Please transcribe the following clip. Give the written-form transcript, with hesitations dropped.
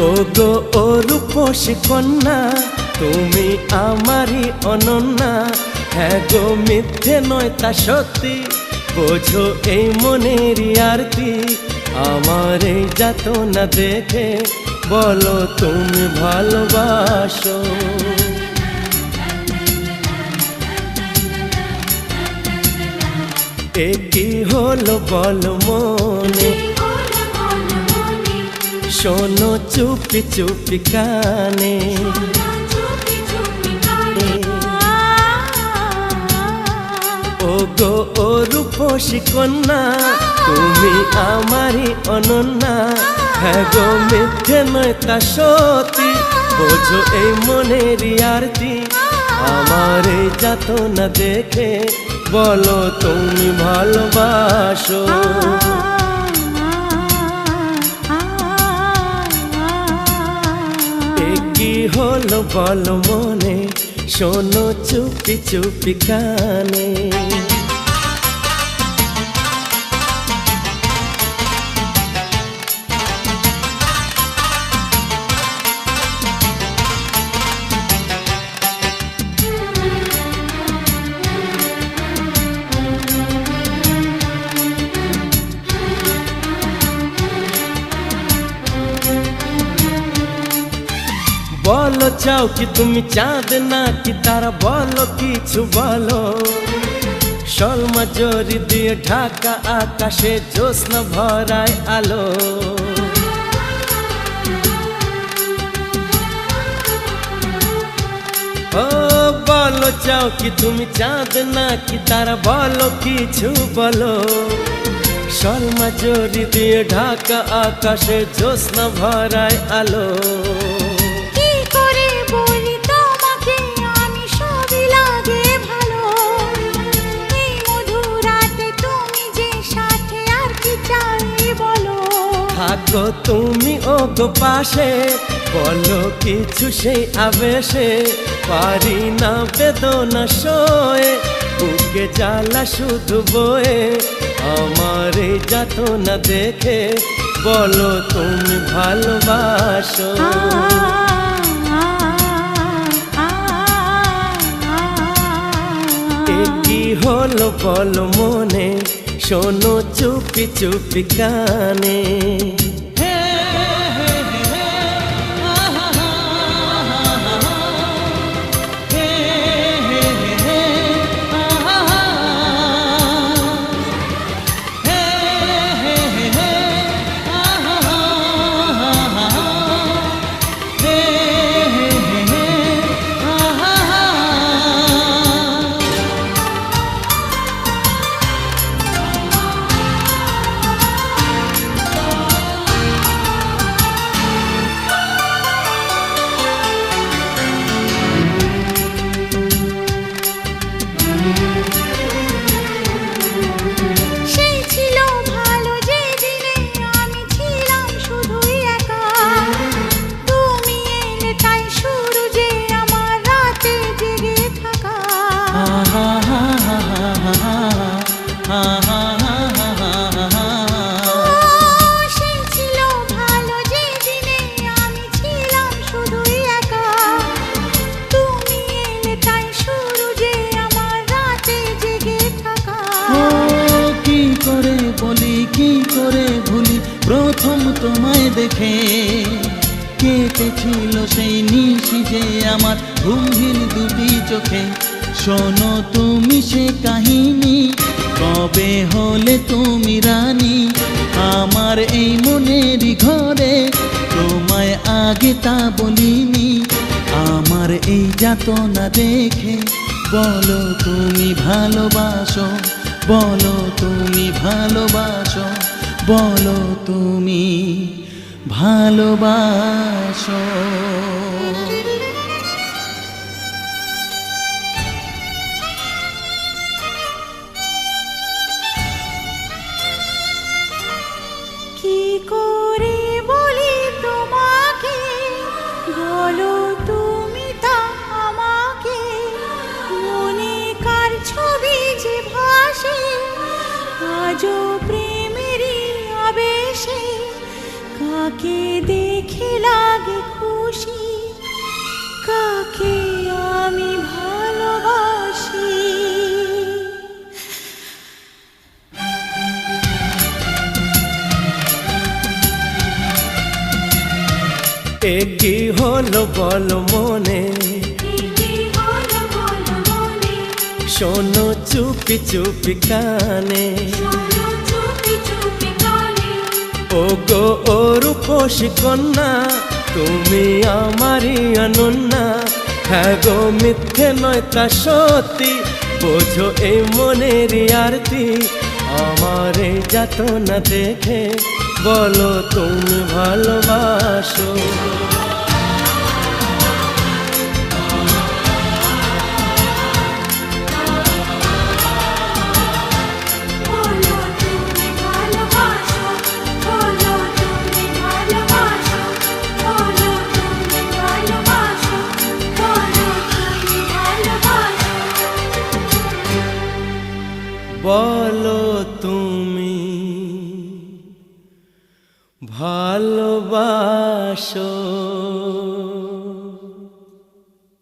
ওগো ও রূপসী কন্যা, তুমি আমারই অনন্যা। হ্যাঁ গো মিথ্যে নয় তা সত্যি, বোঝো এই মনের আরতি। আমার এই যাতনা দেখে বলো তুমি ভালোবাসো। এ কি হলো বলো মনে, শোনো চুপি চুপি কানে। ওগো ও রূপসী কন্যা, তুমি আমারই অনন্যা। হ্যাঁ গো মিথ্যে নয় তা সত্যি, বোঝো এই মনের আরতি। আমার এই যাতনা দেখে বলো তুমি ভালোবাসো। কি হলো বলো মনে, শোনো চুপি চুপি কানে। বলো চাও কি তুমি চাঁদ না কি তারা, বলো কিছু বলো। শর্মা জরি দিয়ে ঢাকা আকাশে জ্যোৎস্না ভরায় আলো। ও বলো চাও কি তুমি চাঁদ না কি তারা, বলো কিছু বলো। শর্মা জরি দিয়ে ঢাকা আকাশে জ্যোৎস্না ভরায় আলো। থাকো তুমি ওগো পাশে, বলো কিছু সেই আবেশে। পারি না বেদনা সয়ে, বুকে জ্বালা শুধু বয়ে। আমার এই যাতনা দেখে বলো তুমি ভালোবাসো। এ কি হলো বলো মনে, শোনো চুপি চুপি কানে। কি করে ভুলি প্রথম তোমায় দেখে, কেটেছিল সেই নিশি যে আমার গম্ভীর দুটি চোখে। শোনো তুমি সে কাহিনী, কবে হলে তুমি রানী আমার এই মনের ঘরে। তোমায় আগে তা বলিনি, আমার এই যাতনা দেখে বলো তুমি ভালোবাসো। বলো তুমি ভালোবাসো, বলো তুমি ভালোবাসো। কি করে বলি তোমাকে, বলো তুমি তা আমাকে। মনে কার ছবি যে ভাসে, আজও প্রেমেরই আবেশে। কাকে দেখিলা এ কি হলো বলো মনে, শোনো চুপি চুপি কানে, ও গো ও রূপসী কন্যা, তুমি আমারই অনন্যা। হ্যাঁ গো মিথ্যে নয় তা সত্যি, বোঝো এই মনেরই আরতি। আমারে যাতনা দেখে বলো তুমি ভালোবাসো। বলো তুমি ভালোবাসো।